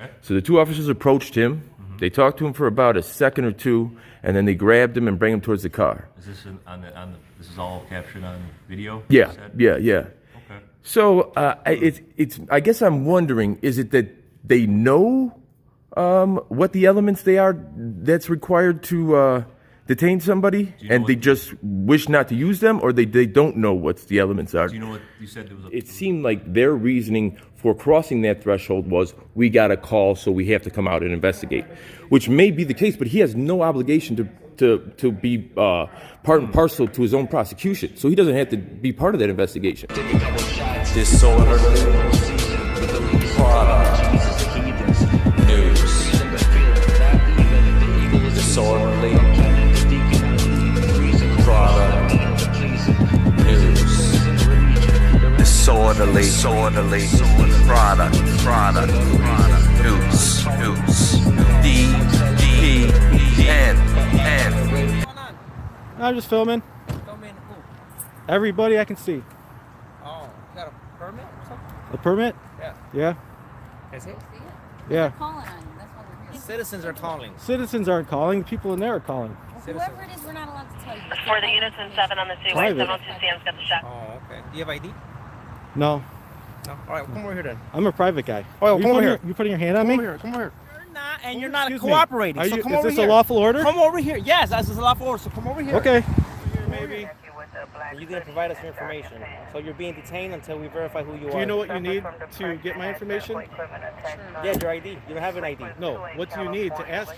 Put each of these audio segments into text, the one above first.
Okay. So the two officers approached him. They talked to him for about a second or two, and then they grabbed him and bring him towards the car. Is this this is all captured on video? Yeah. Okay. So I guess I'm wondering, is it that they know what the elements they are that's required to detain somebody, and they just wish not to use them, or they don't know what the elements are? Do you know what you said? It seemed like their reasoning for crossing that threshold was, we got a call, so we have to come out and investigate, which may be the case, but he has no obligation to be part and parcel to his own prosecution, so he doesn't have to be part of that investigation. Disorderly product news. Disorderly product news. Disorderly product news. D-E-N. I'm just filming. Filming who? Everybody I can see. Oh, you got a permit or something? A permit? Yeah. Yeah. Is it? Yeah. Calling on you. That's why we're here. Citizens are calling. Citizens aren't calling. The people in there are calling. Whoever it is, we're not allowed to tell you. For the units in 7 on the Seaway, Private. 702 Sam's got the shot. Oh, okay. Do you have ID? No. No. All right, come over here then. I'm a private guy. Oh, you come over here. You putting your hand on me? Come over here. Come over here. You're not, and you're not Excuse me. cooperating. Are So you, come is over this here. a lawful order? Come over here. Yes, this is a lawful order. So come over here. Okay. Maybe. You're going to provide us information. So you're being detained until we verify who you are. Do you know what you need to get my information? Yeah, your ID. You don't have an ID. No. What do you need to ask?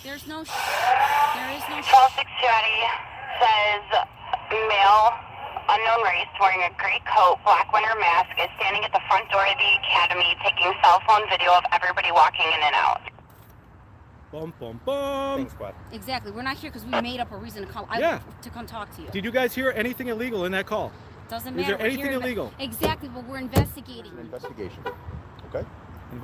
There's no there is no 12620 says male, unknown race, wearing a gray coat, black winter mask, is standing at the front door of the academy taking cell phone video of everybody walking in and out. Bum, bum, bum. Thanks, squad. Exactly. We're not here because we made up a reason to come. To come talk to you. Did you guys hear anything illegal in that call? Doesn't Is matter. there anything illegal? Exactly, but we're investigating. Investigation. Okay? You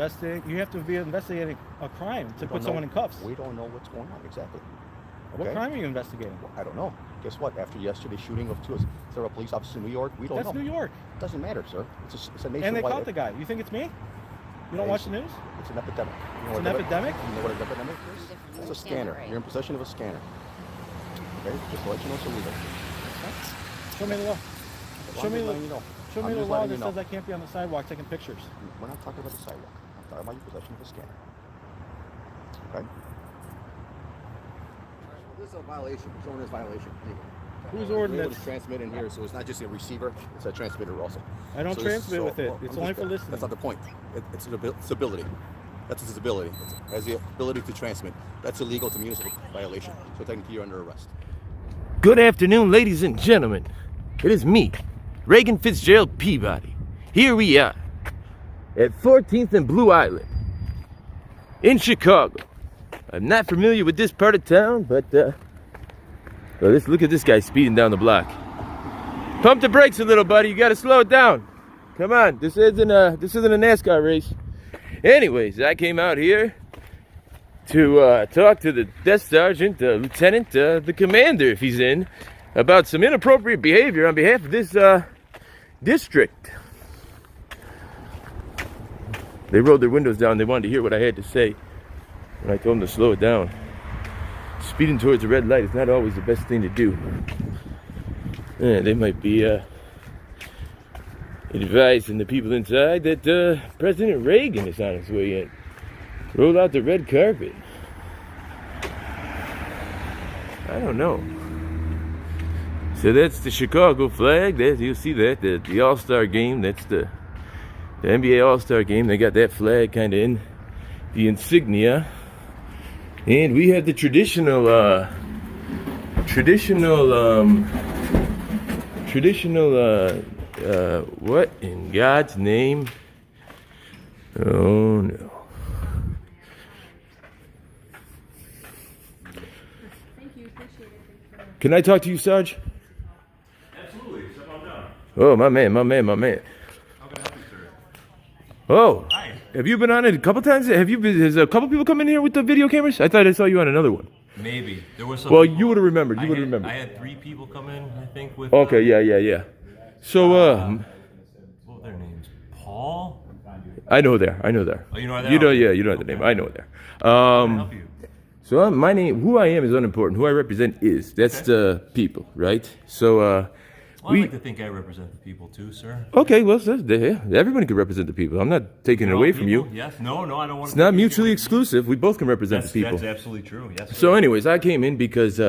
have to be investigating a crime to put someone in cuffs. We don't know what's going on exactly. What crime are you investigating? Well, I don't know. Guess what? After yesterday's shooting of several police officers in New York, we don't know. That's New York. Doesn't matter, sir. It's a nationwide. And they caught the guy. You think it's me? You don't watch the news? It's an epidemic. It's an epidemic? You know what an epidemic is? It's a scanner. You're in possession of a scanner. Okay? Just to let you know it's illegal. Show me the law. Show me the law that you know. says I can't be on the sidewalk taking pictures. We're not talking about the sidewalk. I'm talking about your possession of a scanner. Okay? This is a violation. It's ordinance violation. Whose We're able ordinance? to transmit in here, so it's not just a receiver, it's a transmitter also. I don't transmit with it. It's only for listening. That's not the point. It's an ability. That's its ability. It has the ability to transmit. That's illegal. It's a municipal violation. So technically you're under arrest. Good afternoon, ladies and gentlemen. It is me, Regan Fitzgerald Peabody. Here we are at 14th and Blue Island in Chicago. I'm not familiar with this part of town, but well, let's look at this guy speeding down the block. Pump the brakes a little, buddy. You got to slow it down. Come on, this isn't a NASCAR race. Anyways, I came out here to talk to the desk sergeant, lieutenant, the commander, if he's in, about some inappropriate behavior on behalf of this district. They rolled their windows down. They wanted to hear what I had to say, and I told them to slow it down. Speeding towards a red light is not always the best thing to do. Yeah, they might be advising the people inside that President Reagan is on his way in. Roll out the red carpet. I don't know. So that's the Chicago flag. You'll see that, the All-Star game. That's the NBA All-Star game. They got that flag kind of in the insignia. And we have the traditional what in God's name? Oh no. Thank you, appreciate it. Can I talk to you, Sarge? Absolutely. Step on down. Oh, my man. How can I help you, sir? Oh. Hi. Have you been on it a couple times? Has a couple people come in here with the video cameras? I thought I saw you on another one. Maybe. There was some. Well, people- you would have remembered. I had 3 people come in, I think, with. Okay, yeah. So, what were their names? Paul? I know there. I know there. Oh, you know that? You know, Okay. yeah, you know the Okay. name. I know there. How can I help you? So my name, who I am is unimportant. Who I represent is. That's the people, right? So Well, I like to think I represent the people too, sir. okay, well, yeah, everybody can represent the people. I'm not taking it away from you. Yes. No, I don't want to. It's not mutually exclusive. We both can represent the people. That's absolutely true. Yes. So, sir. anyways, I came in because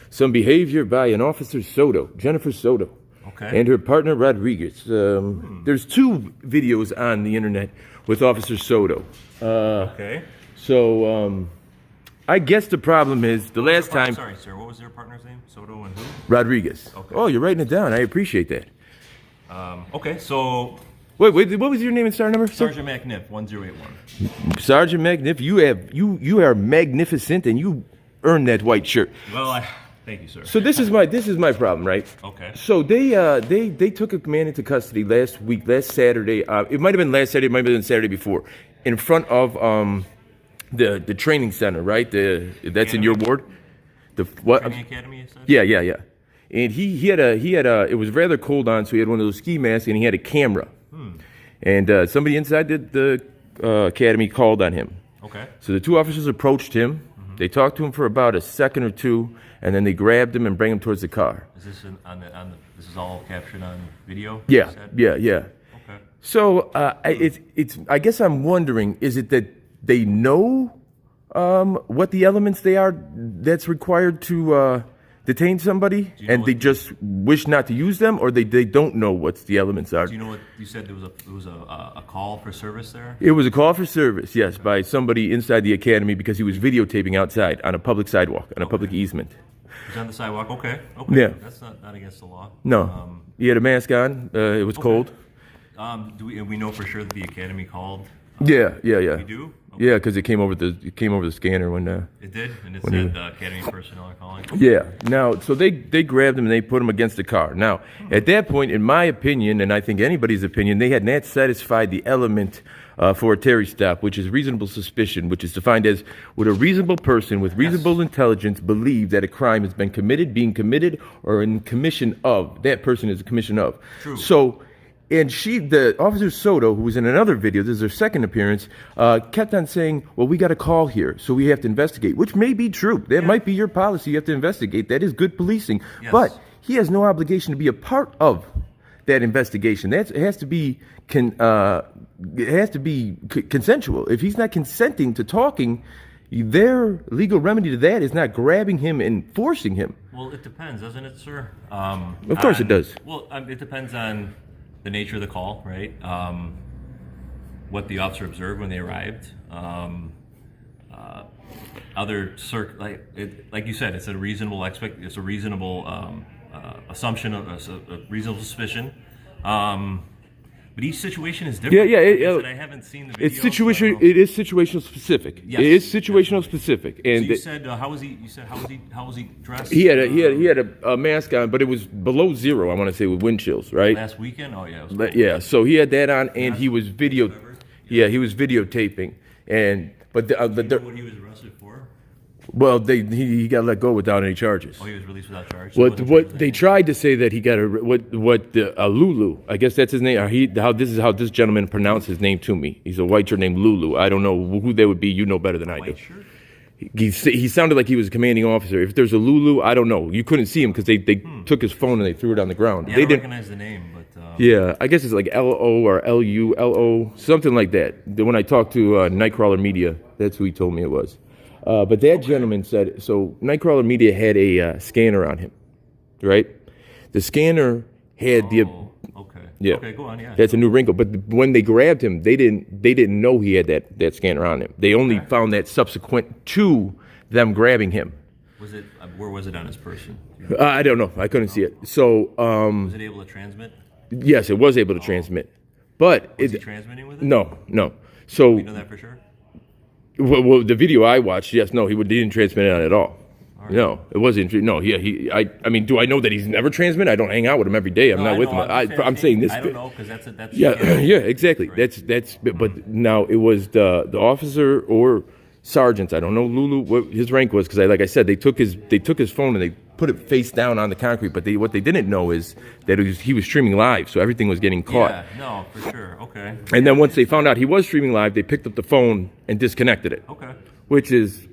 some behavior by an officer Soto, Jennifer Soto, Okay. and her partner Rodriguez. There's 2 videos on the internet with Officer Soto. Okay. So, I guess the problem is the last time Sorry, sir. What was their partner's name? Soto and who? Rodriguez. Okay. Oh, you're writing it down. I appreciate that. Okay. So Wait, what was your name and star number, sir? Sergeant McNiff, 1081. Sergeant McNiff. You are magnificent, and you earned that white shirt. Well, thank you, sir. So this is my problem, right? Okay. So they took a man into custody last Saturday. It might have been last Saturday, it might have been Saturday before, in front of the training center, right? That's in your ward. The what? Training Academy, you said? Yeah. And he had a. It was rather cold on, so he had one of those ski masks, and he had a camera. And somebody inside the academy called on him. Okay. So the 2 officers approached him. They talked to him for about a second or 2, and then they grabbed him and bring him towards the car. Is this this is all captured on video? Yeah, you said? yeah. Okay. So it's. I guess I'm wondering: is it that they know what the elements they are that's required to detain somebody, you know and they just wish not to use them, or they don't know what the elements are? Do you know what you said? There was a call for service there. It was a call for service, yes, by somebody inside the academy because he was videotaping outside on a public sidewalk, on a public easement. He's on the sidewalk. Okay. Yeah. That's not against the law. No, he had a mask on. It was cold. Do we know for sure that the academy called? Yeah. We do. Okay. Yeah, because it came over the scanner when. It did, and it said academy personnel are calling. Yeah. Now, so they grabbed him and they put him against the car. Now, at that point, in my opinion, and I think anybody's opinion, they had not satisfied the element for a Terry stop, which is reasonable suspicion, which is defined as would a reasonable person with reasonable intelligence believe that a crime has been committed, being committed, or in commission of. That person is a commission of. True. So. And the Officer Soto, who was in another video, this is her second appearance, kept on saying, well, we got a call here, so we have to investigate, which may be true. That might be your policy. You have to investigate. That is good policing. Yes. But he has no obligation to be a part of that investigation. It has to be consensual. If he's not consenting to talking, their legal remedy to that is not grabbing him and forcing him. Well, it depends, doesn't it, sir? Of course it does. Well, it depends on the nature of the call, right? What the officer observed when they arrived. Like you said, it's a reasonable assumption of a reasonable suspicion. But each situation is different. I haven't seen the video. It's situation. It is situational specific. Yes, it is situational specific. And So you said how was he? You said how was he dressed? he had a mask on, but it was below 0. I want to say with wind chills, right? Last weekend. Oh yeah. It was cold. Yeah. So he had that on, and he was he was videotaping, but Do you know what he was arrested for? well, he got let go without any charges. Oh, he was released without charge. So What wasn't they tried to say that he got Lulu, I guess that's his name. This is how this gentleman pronounced his name to me. He's a white shirt named Lulu. I don't know who they would be. You know better than I do. White shirt? He sounded like he was a commanding officer. If there's a Lulu, I don't know. You couldn't see him because they took his phone and they threw it on the ground. Yeah, They I don't didn't. recognize the name, but Yeah, I guess it's like LO or LULO, something like that. When I talked to Nightcrawler Media, that's who he told me it was. But that gentleman said, so Nightcrawler Media had a scanner on him, right? The scanner had okay. Yeah. Okay, go on. Yeah. That's a new wrinkle. But when they grabbed him, they didn't know he had that scanner on him. They only found that subsequent to them grabbing him. Was it? Where was it on his person? I don't know. I couldn't see it. So Was it able to transmit? yes, it was able to transmit. But Was he transmitting with it? No. So You know that for sure? well, the video I watched, yes, no, he didn't transmit it on at all. No, it wasn't. No, yeah, I mean, do I know that he's never transmitted? I don't hang out with him every day. I'm not with him. I'm saying this. I don't know because that's Yeah, yeah, exactly. Right. That's. But now it was the officer or sergeants. I don't know Lulu what his rank was because, like I said, they took his phone and they put it face down on the concrete. But what they didn't know is that he was streaming live, so everything was getting caught. Yeah, no, for sure. Okay. And then once they found out he was streaming live, they picked up the phone and disconnected it. Okay. Which is,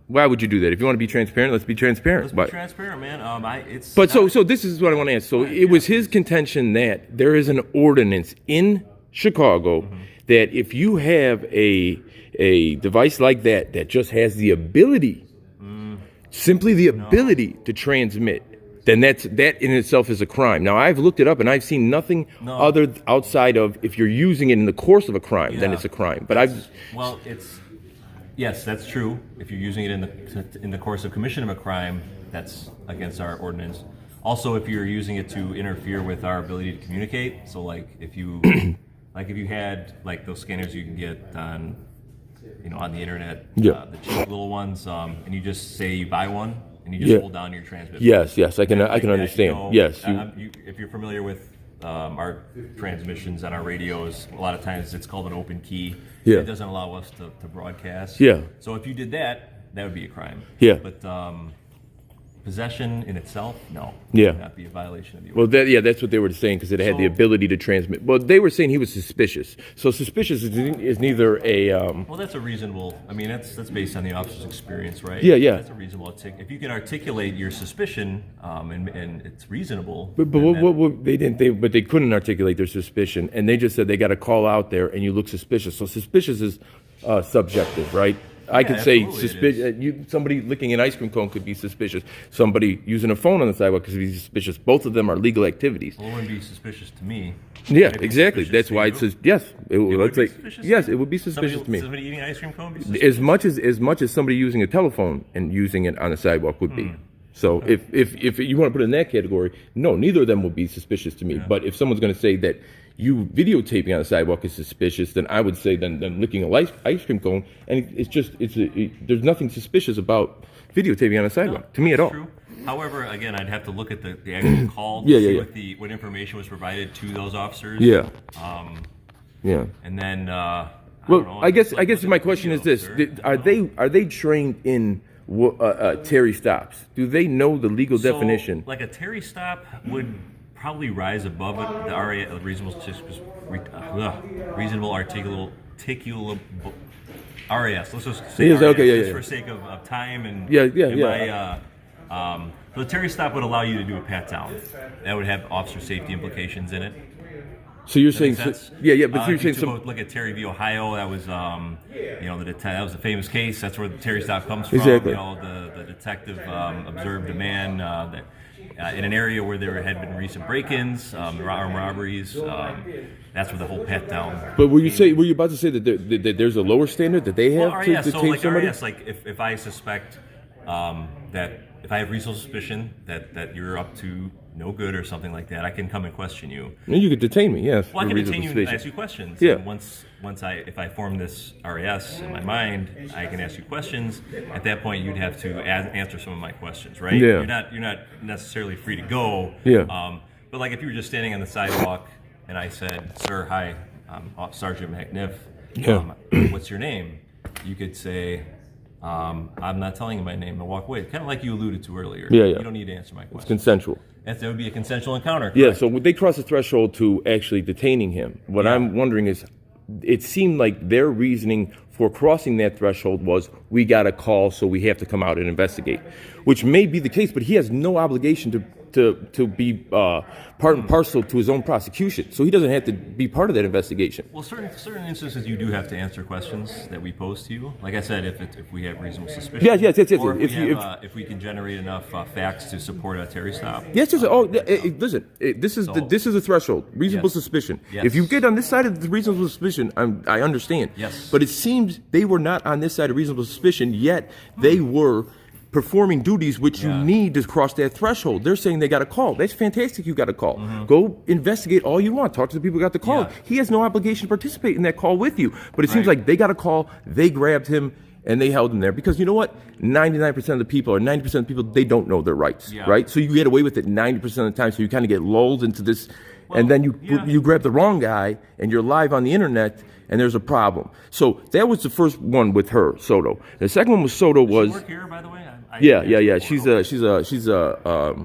why would you do that? If you want to be transparent, let's be transparent. Let's be transparent, man. So this is what I want to ask. So it was his contention that there is an ordinance in Chicago that if you have a device like that just has the ability, simply the ability to transmit, then that in itself is a crime. Now, I've looked it up and I've seen nothing other outside of if you're using it in the course of a crime, then it's a crime. But yes, that's true. If you're using it in the course of commission of a crime, that's against our ordinance. Also, if you're using it to interfere with our ability to communicate, so like if you had like those scanners you can get on the internet, the cheap little ones, and you just say you buy one and you just hold down your transmit. Yes, I can understand. Yes, if you're familiar with our transmissions on our radios, a lot of times it's called an open key. Yeah. It doesn't allow us to broadcast. Yeah. So if you did that would be a crime. Yeah. But possession in itself, no. Yeah. It would not be a violation of the Well, ordinance. that's what they were saying because it had the ability to transmit. Well, they were saying he was suspicious. So suspicious is neither a. Well, that's a reasonable. I mean, that's based on the officer's experience, right? Yeah. That's a reasonable. If you can articulate your suspicion, and it's reasonable. But what they didn't. But they couldn't articulate their suspicion, and they just said they got to call out there, and you look suspicious. So suspicious is subjective, right? I could say somebody licking an ice cream cone could be suspicious. Somebody using a phone on the sidewalk could be suspicious. Both of them are legal activities. Well, it wouldn't be suspicious to me. Yeah, exactly. That's why it says yes. It would be suspicious to me. Somebody eating an ice cream cone would be suspicious? As much as somebody using a telephone and using it on the sidewalk would be. So if you want to put it in that category, no, neither of them would be suspicious to me. Yeah. But if someone's going to say that you videotaping on the sidewalk is suspicious, then I would say then licking a ice cream cone, and there's nothing suspicious about videotaping on the sidewalk to me at all. True. However, again, I'd have to look at the actual call to see what information was provided to those officers. Yeah. And then I guess my question is this: are they trained in Terry stops? Do they know the legal definition? Like a Terry stop would probably rise above it. The reasonable articulable RAS. Let's just say RAS, for sake of time and so the Terry stop would allow you to do a pat down. That would have officer safety implications in it. So you're saying, but you're saying look at Terry v. Ohio. That was, that was a famous case. That's where the Terry stop comes from. Exactly. The detective observed a man that in an area where there had been recent break-ins, armed robberies. That's where the whole pat down. But were you about to say that there's a lower standard that they have to detain somebody? RAS, like if I suspect that if I have reasonable suspicion that you're up to no good or something like that, I can come and question you. And you could detain me, yes. Well, I can detain you and ask you questions. Yeah. And if I form this RAS in my mind, I can ask you questions. At that point, you'd have to answer some of my questions, right? Yeah. You're not necessarily free to go. Yeah. But like if you were just standing on the sidewalk and I said, "Sir, hi, I'm Sergeant McNiff. What's your name?" You could say, "I'm not telling you my name," and walk away. Kind of like you alluded to earlier. Yeah. You don't need to answer my question. It's consensual. That would be a consensual encounter. Correct? Yeah, so would they cross the threshold to actually detaining him? What I'm wondering is, it seemed like their reasoning for crossing that threshold was, we got a call, so we have to come out and investigate, which may be the case, but he has no obligation to be part and parcel to his own prosecution, so he doesn't have to be part of that investigation. Well, certain instances you do have to answer questions that we pose to you. Like I said, if we have reasonable suspicion, yes. or if we can generate enough facts to support a Terry stop. Yes. Listen, this is the threshold. Reasonable suspicion. Yes. If you get on this side of the reasonable suspicion, I understand. Yes. But it seems they were not on this side of reasonable suspicion, yet they were performing duties which you need to cross that threshold. They're saying they got a call. That's fantastic. You got a call. Go investigate all you want. Talk to the people who got the call. He has no obligation to participate in that call with you. But it seems like they got a call. They grabbed him and they held him there because you know what? 99% of the people, or 90% of the people, they don't know their rights, right? So you get away with it 90% of the time. So you kind of get lulled into this and then you grab the wrong guy, and you're live on the internet, and there's a problem. So that was the first one with her, Soto. The second one with Soto was. Does she work here, by the way? Yeah. She's a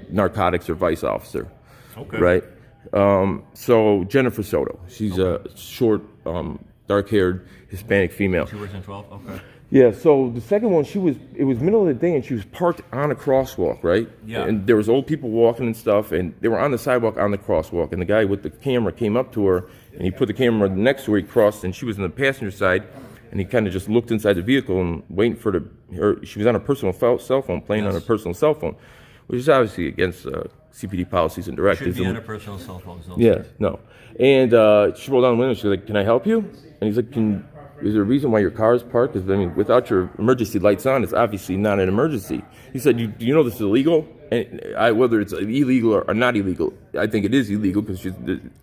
narcotics or vice officer. Okay. Right. So Jennifer Soto. She's a short, dark-haired Hispanic female. She works in 12. Okay. Yeah, so the second one, it was middle of the day, and she was parked on a crosswalk, right? Yeah. And there was old people walking and stuff, and they were on the sidewalk on the crosswalk, and the guy with the camera came up to her, and he put the camera next to her, he crossed, and she was on the passenger side, and he kind of just looked inside the vehicle and waiting for her. She was on her personal cell phone, playing on her personal cell phone, which is obviously against CPD policies and directives. Should be on a personal cell phone. Yeah, no. And she rolled down the window, she's like, "Can I help you?" And he's like, is there a reason why your car is parked? Because, I mean, without your emergency lights on, it's obviously not an emergency. He said, do you know this is illegal? And whether it's illegal or not illegal, I think it is illegal because she's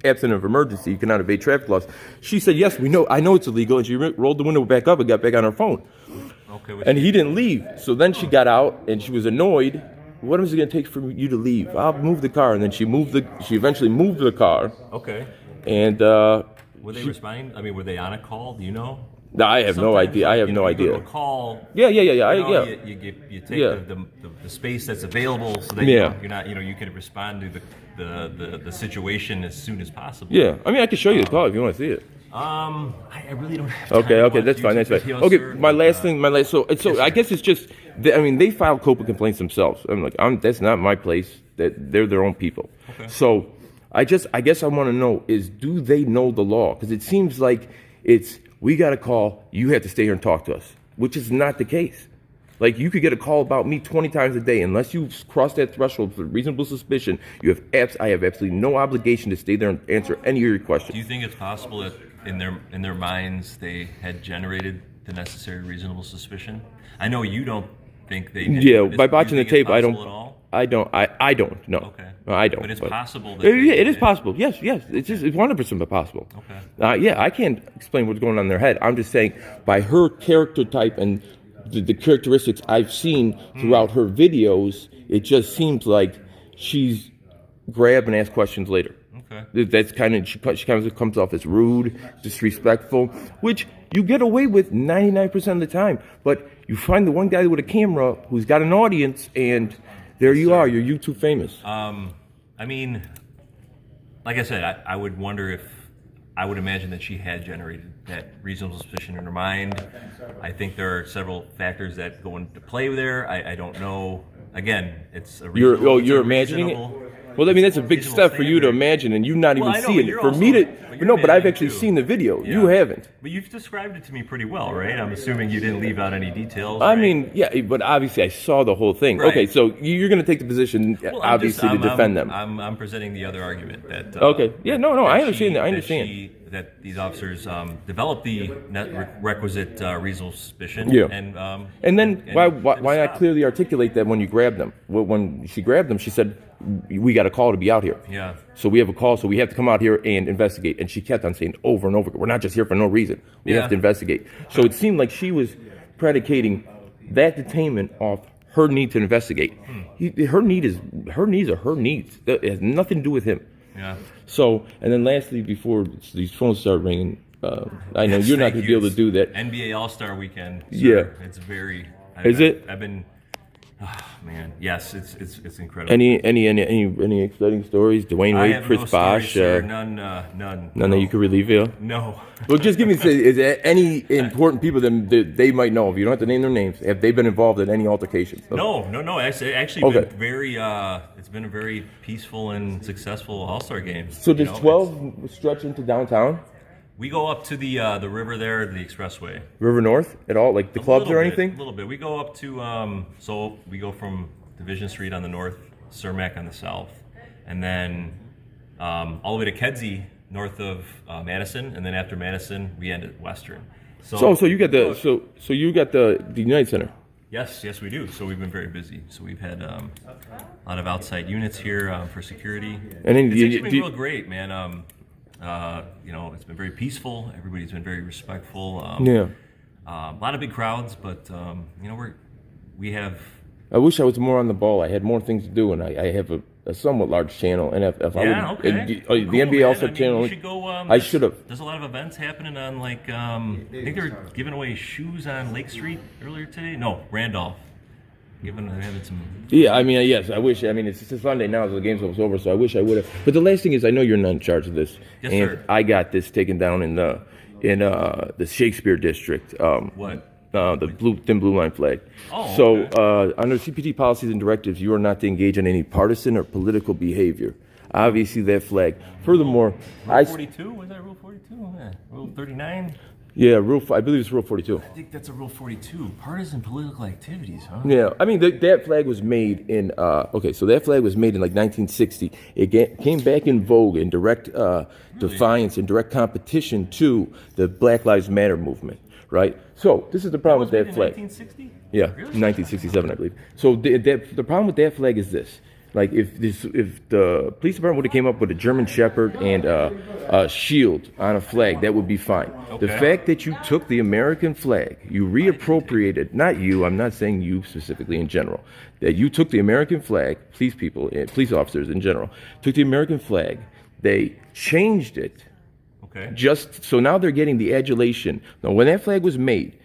absent of emergency. You cannot evade traffic laws. She said, yes, I know it's illegal. And she rolled the window back up and got back on her phone. Okay. And he didn't leave. So then she got out and she was annoyed. What is it going to take for you to leave? I'll move the car. And then she eventually moved the car. Okay. And were they responding? I mean, were they on a call? Do you know? No, I have no idea. I have no idea. You go to a call. Yeah. You take the space that's available so that you're not. You can respond to the situation as soon as possible. Yeah. I mean, I can show you the call if you want to see it. I really don't have time. Okay, that's fine. Okay, my last thing. So I guess it's just. They file COPA complaints themselves. I'm like, that's not my place. They're their own people. Okay. So I guess I want to know is, do they know the law? Because it seems like we got a call, you have to stay here and talk to us, which is not the case. Like, you could get a call about me 20 times a day. Unless you cross that threshold for reasonable suspicion, I have absolutely no obligation to stay there and answer any of your questions. Do you think it's possible that in their minds they had generated the necessary reasonable suspicion? I know you don't think they did. Yeah, by watching the tape, I don't know. Okay. No, I don't. But it's possible. It is possible. Yes. It's 100% possible. Okay. I can't explain what's going on in their head. I'm just saying, by her character type and the characteristics I've seen throughout her videos, it just seems like she's grab and ask questions later. Okay. That's she kind of comes off as rude, disrespectful, which you get away with 99% of the time. But you find the one guy with a camera who's got an audience, and there you are. You're YouTube famous. I mean, like I said, I would wonder if I would imagine that she had generated that reasonable suspicion in her mind. I think there are several factors that go into play there. I don't know. Again, it's a reasonable. You're imagining it. Well, I mean, that's a big step for you to imagine, and you not even seeing it. For me to, but I've actually seen the video. Yeah. You haven't. But you've described it to me pretty well, right? I'm assuming you didn't leave out any details. I mean, yeah, but obviously I saw the whole thing. Right. Okay, so you're going to take the position, obviously, to defend them. I'm presenting the other argument that. Okay. Yeah. No. I understand that. I understand that these officers developed the requisite reasonable suspicion. Yeah. And then why not clearly articulate that when you grabbed them? Well, when she grabbed them, she said, "We got a call to be out here." Yeah. So we have a call, so we have to come out here and investigate. And she kept on saying over and over, "We're not just here for no reason. We have to investigate." So it seemed like she was predicating that detainment off her need to investigate. Her needs are her needs. It has nothing to do with him. Yeah. So, and then lastly, before these phones start ringing, I know you're not going to be able to do that. NBA All-Star Weekend. Sir. Yeah. It's very. It? I've been. Oh, man, yes, it's incredible. Any exciting stories? Dwayne Wade, Chris Bosh? None. None that you could relieve you? No. Well, just give me. Is there any important people that they might know of? You don't have to name their names. Have they been involved in any altercations? No. Actually, been very. It's been a very peaceful and successful All-Star game. So does 12 stretch into downtown? We go up to the river there, the expressway. River North at all? Like the clubs or anything? A little bit. We go up to, so we go from Division Street on the north, Cermak on the south, and then all the way to Kedzie, north of Madison, and then after Madison, we end at Western. So you got the United Center. Yes, we do. So we've been very busy. So we've had a lot of outside units here for security. And then it's been real great, man. It's been very peaceful. Everybody's been very respectful. A lot of big crowds, but we have. I wish I was more on the ball. I had more things to do, and I have a somewhat large channel. NFL. Yeah, okay. The Cool, NBA man. also I mean, channel. you should go, I should have. There's a lot of events happening on like I think they were giving away shoes on Lake Street earlier today. No, Randolph. Having some. Yeah, I mean, yes, I wish. I mean, it's Sunday now, so the game's almost over. So I wish I would have. But the last thing is, I know you're not in charge of this, Yes, and sir. I got this taken down in the Shakespeare district. What? The thin blue line flag. Oh, so okay. under CPT policies and directives, you are not to engage in any partisan or political behavior. Obviously, that flag. Furthermore, Rule 42? Was that Rule 42? Yeah. Rule 39? Yeah, I believe it's Rule 42. I think that's a Rule 42. Partisan political activities, huh? Yeah, I mean that flag was made in so that flag was made in like 1960. It came back in vogue in direct defiance and direct competition to the Black Lives Matter movement, right? So this is the problem with that flag. 1960? Yeah, Really? 1967, I believe. So the problem with that flag is this. Like if the police department would have came up with a German Shepherd and a shield on a flag, that would be fine. Okay. The fact that you took the American flag, you reappropriated, not you, I'm not saying you specifically in general, that you took the American flag, police officers in general, took the American flag, they changed it. Okay. Just so now they're getting the adulation. Now, when that flag was made,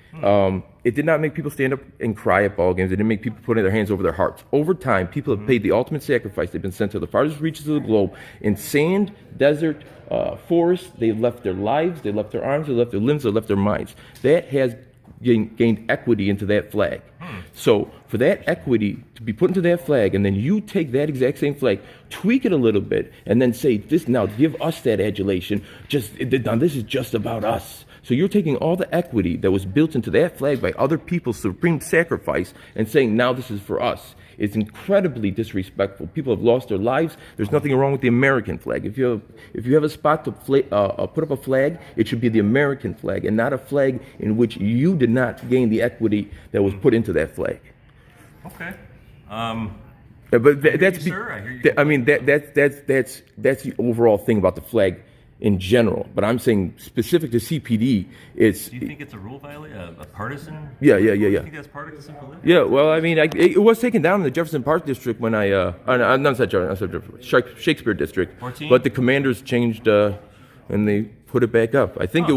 it did not make people stand up and cry at ball games. It didn't make people put their hands over their hearts. Over time, people have paid the ultimate sacrifice. They've been sent to the farthest reaches of the globe in sand, desert, forest. They've left their lives, they left their arms, they left their limbs, they left their minds. That has gained equity into that flag. So for that equity to be put into that flag, and then you take that exact same flag, tweak it a little bit, and then say, "This now give us that adulation. Now this is just about us." So you're taking all the equity that was built into that flag by other people's supreme sacrifice and saying, "Now this is for us." It's incredibly disrespectful. People have lost their lives. There's nothing wrong with the American flag. If you have a spot to put up a flag, it should be the American flag and not a flag in which you did not gain the equity that was put into that flag. Okay. But that's sir. I hear you. I mean that's the overall thing about the flag in general. But I'm saying specific to CPD, it's. Do you think it's a rule violation, a partisan? Yeah. Do you think that's partisan political? Yeah, well, I mean, it was taken down in the Jefferson Park district when not Jefferson, Shakespeare district. 14? But the commanders changed and they put it back up. I think it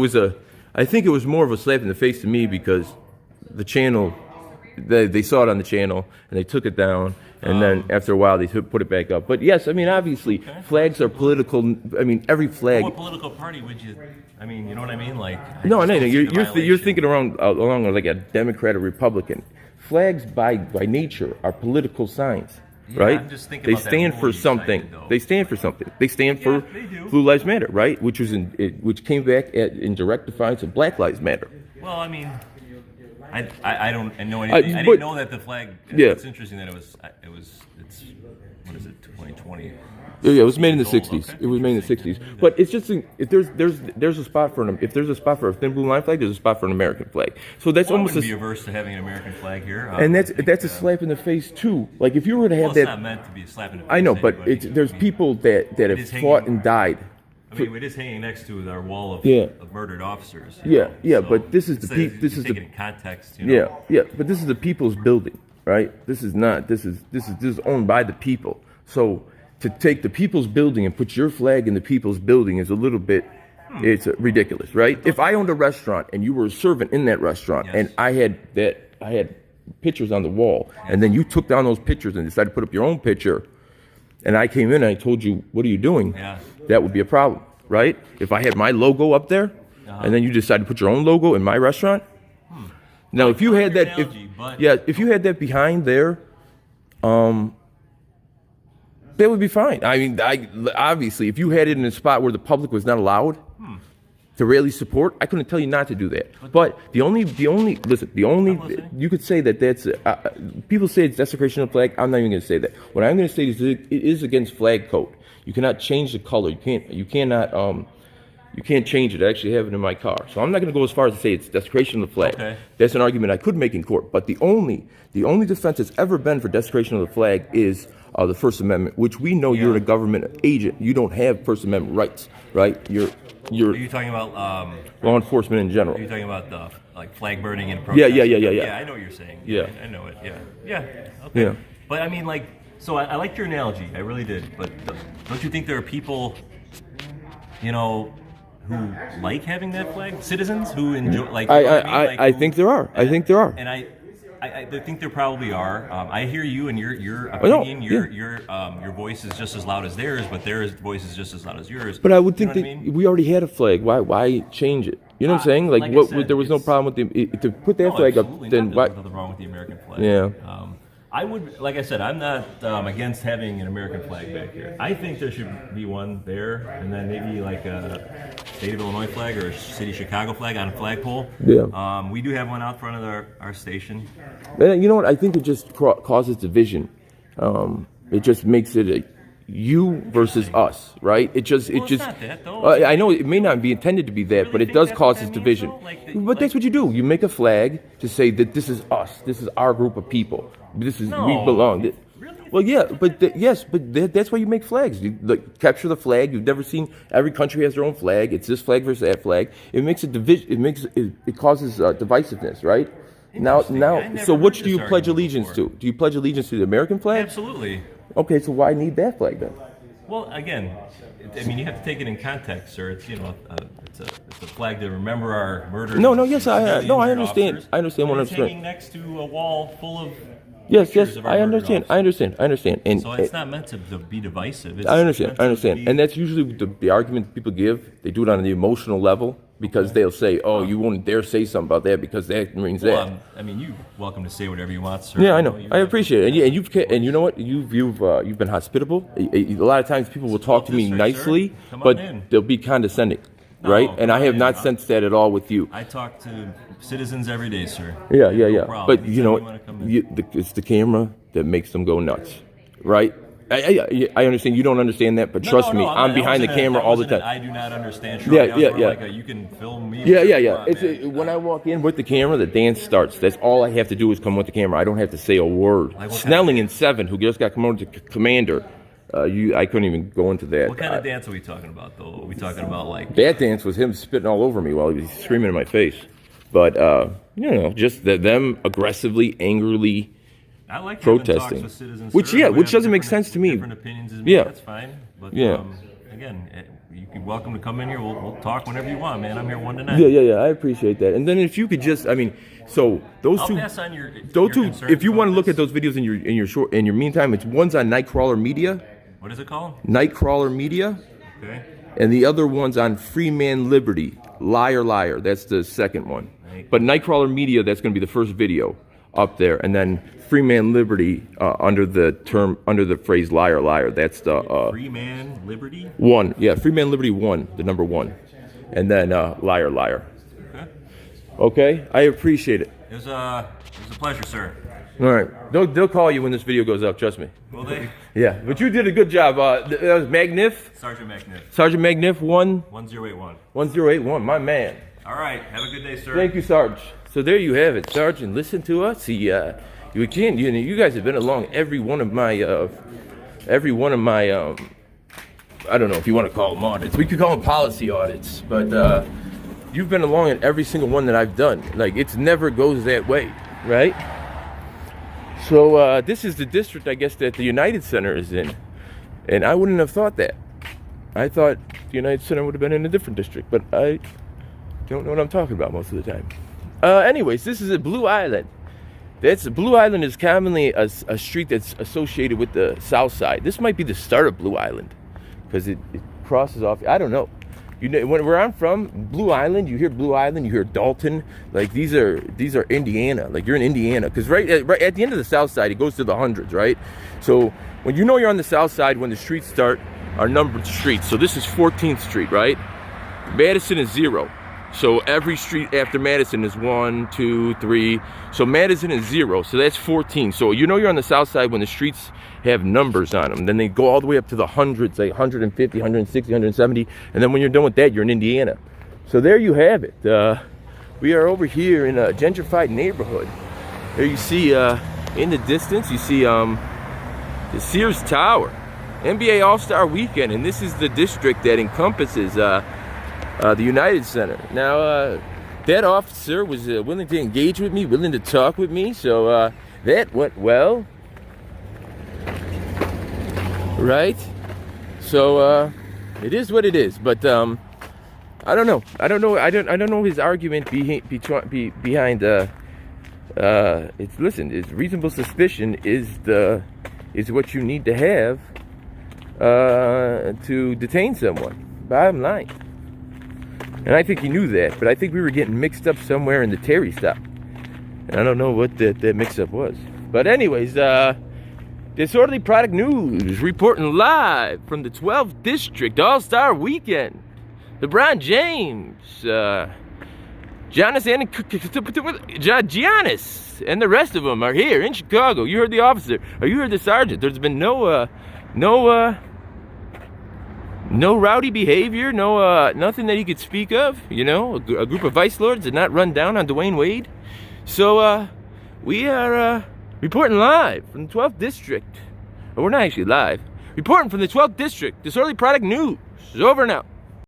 was more of a slap in the face to me because the channel, they saw it on the channel and they took it down. And then after a while, they put it back up. But yes, I mean, obviously, flags are political. I mean, every flag. What political party would you? I mean, you know what I mean? Like. No. You're thinking along like a Democrat or Republican. Flags by nature are political signs, right? I'm just thinking they about that stand rule for you something. cited, though. They stand for something. They stand for they do. Blue Lives Matter, right? Which came back in direct defiance of Black Lives Matter. Well, I mean, I don't know anything. I didn't know that the flag. Yeah. It's interesting that it's what is it? 2020. Yeah, it was made in the Years 60s. old, okay. It was made in the 60s. But it's just if there's a spot for if there's a spot for a thin blue line flag, there's a spot for an American flag. So that's Well, I almost wouldn't be averse to having an American flag here. and that's a slap in the face too. Like if you were to have Well, that. it's not meant to be a slap in the face. I know, to but anybody. there's I mean, people that have is fought hanging- and died. I mean, it is hanging next to our wall of, Yeah. of murdered officers. Yeah, So but this is the it's peop- this you is take the- it in context. You know? Yeah, but this is the people's building, right? This is not. This is owned by the people. So to take the people's building and put your flag in the people's building is a little bit. It's ridiculous, right? If I owned a restaurant and you were a servant in that restaurant, Yes. and I had pictures on the wall, and then you took down those pictures and decided to put up your own picture, and I came in and I told you, "What are you doing?" Yeah. That would be a problem, right? If I had my logo up there, and then you decided to put your own logo in my restaurant. Now, if you had that, analogy, but- if you had that behind there, that would be fine. I mean, obviously, if you had it in a spot where the public was not allowed to rally support, I couldn't tell you not to do that. But the only you could say that people say it's desecration of the flag. I'm not even going to say that. What I'm going to say is it is against flag code. You cannot change the color. You can't change it. I actually have it in my car. So I'm not going to go as far as to say it's desecration of the flag. Okay. That's an argument I could make in court. But the only defense that's ever been for desecration of the flag is the First Amendment, which we know you're a government agent. You don't have First Amendment rights, right? You're Are you talking about? law enforcement in general. Are you talking about the like flag burning and Yeah. protest? Yeah, I know what you're saying. Yeah. I know it. Yeah. Okay. Yeah. But I mean, like, So I liked your analogy, I really did. But don't you think there are people, you know, who like having that flag? Citizens who enjoy, like. I think there are. I think there are. And I think there probably are. I hear you and your opinion. Your voice is just as loud as theirs, but their voice is just as loud as yours. But I would think you know that what I mean? we already had a flag. Why change it? You know what I'm saying? Like, like I what? said, There was no problem with to put that No, flag up. absolutely Then not. why? There's nothing wrong with the American flag. Yeah. I would, like I said, I'm not against having an American flag back here. I think there should be one there, and then maybe like a state of Illinois flag or a city of Chicago flag on a flagpole. Yeah. We do have one out front of our station. And you know what? I think it just causes division. It just makes it a you versus us, right? It's not that, though. I know it may not be intended to be that, Really but it think does that's cause what that division. means, though? But that's what you do. You make a flag to say that this is us. This is our group of people. This is we No. belong. Really? Well, yeah, but that's why you make flags. You capture the flag. You've never seen every country has their own flag. It's this flag versus that flag. It makes a division. It causes divisiveness, right? Now, I never so which heard do you this pledge argument allegiance before. to? Do you pledge allegiance to the American flag? Absolutely. Okay, so why need that flag then? Well, again, I mean, you have to take it in context, sir. It's it's a flag to remember our murdered. No, yes, I civilians no, I and understand. officers. I understand And it's 100%. hanging next to a wall full of. Yes, pictures of our I murdered understand. officers. I understand. And So it's not meant to be divisive. It's I understand. meant I to understand. be- And that's usually the argument people give. They do it on the emotional level because they'll say, "Oh, you won't dare say something about that because that means that." Well, I mean, you're welcome to say whatever you want, sir. Yeah, I know. You I appreciate it. And you know what? You've been hospitable. A lot of times people will talk to me district, sir. nicely, Come on but in. they'll be condescending, No, right? And come I have on not in. sensed that at all with you. I talk to citizens every day, sir. Yeah. No problem. But you Anytime know, wanna come in. it's the camera that makes them go nuts, right? I understand you don't understand that, but No, trust no, me, no, I'm behind the that wasn't camera that all the wasn't time. I do not understand. Sure, Yeah, that was yeah, more yeah. Like you can film me. Yeah. Come on, It's man. when I walk in with the camera, the dance starts. That's all I have to do is come with the camera. I don't have to say a word. Like what Snelling kind in 7, who just got promoted to commander, I couldn't even go into that. What kind of dance are we talking about, though? Are we talking about like? That dance was him spitting all over me while he was screaming in my face. But just them aggressively, angrily. I like having protesting. talks with citizens, Which, sir, yeah, who which have doesn't make different- sense to me. Different opinions as me. Yeah. That's fine. But Yeah. Again, you're welcome to come in here. We'll talk whenever you want, man. I'm here 1 to 9. Yeah. I appreciate that. And then if you could just, so those I'll two, pass on your those two. concerns If you about want to look this. at those videos in your meantime, it's one's on Nightcrawler Media, What is it called? Nightcrawler Media, Okay. and the other one's on Freeman Liberty, Liar. That's the second one. Right. But Nightcrawler Media, that's going to be the first video up there, and then Freeman Liberty under the phrase Liar. That's the Free man, liberty. one. Yeah, Freeman Liberty 1, the number 1, and then Liar. Okay. Okay, I appreciate it. It was a pleasure, sir. All right, they'll call you when this video goes up. Trust me. Will they? Yeah, but you did a good job. That was Magniff, Sergeant McNiff, Sergeant Magniff 1081. 1081. My man. All right. Have a good day, sir. Thank you, Sarge. So there you have it, Sergeant. Listen to us. You guys have been along every one of my I don't know if you want to call them audits. We could call them policy audits, but you've been along at every single one that I've done. Like, it never goes that way, right? So this is the district, I guess, that the United Center is in, and I wouldn't have thought that. I thought the United Center would have been in a different district, but I don't know what I'm talking about most of the time. Anyways, this is at Blue Island. Blue Island is commonly a street that's associated with the South Side. This might be the start of Blue Island because it crosses off. I don't know. Where I'm from, Blue Island, you hear Blue Island, you hear Dalton. Like these are Indiana. Like you're in Indiana because right at the end of the South Side, it goes to the hundreds, right? So when you know you're on the South Side, when the streets start, are numbered streets. So this is 14th Street, right? Madison is 0. So every street after Madison is 1, 2, 3. So Madison is 0. So that's 14. So you know you're on the South Side when the streets have numbers on them. Then they go all the way up to the hundreds, like 150, 160, 170. And then when you're done with that, you're in Indiana. So there you have it. We are over here in a gentrified neighborhood. There you see in the distance, you see the Sears Tower. NBA All-Star Weekend. And this is the district that encompasses the United Center. Now, that officer was willing to engage with me, willing to talk with me, so that went well. right? So it is what it is. But I don't know. I don't know his argument behind. It's reasonable suspicion is what you need to have to detain someone. Bottom line. And I think he knew that, but I think we were getting mixed up somewhere in the Terry stop. And I don't know what that mix-up was. But anyways, Disorderly Product News reporting live from the 12th District All-Star Weekend. LeBron James, Giannis and the rest of them are here in Chicago. You heard the officer, or you heard the sergeant. There's been no rowdy behavior, nothing that he could speak of. You know, a group of vice lords did not run down on Dwayne Wade. So we are reporting live from the 12th District. Well, we're not actually live. Reporting from the 12th District. Disorderly Product News is over and out.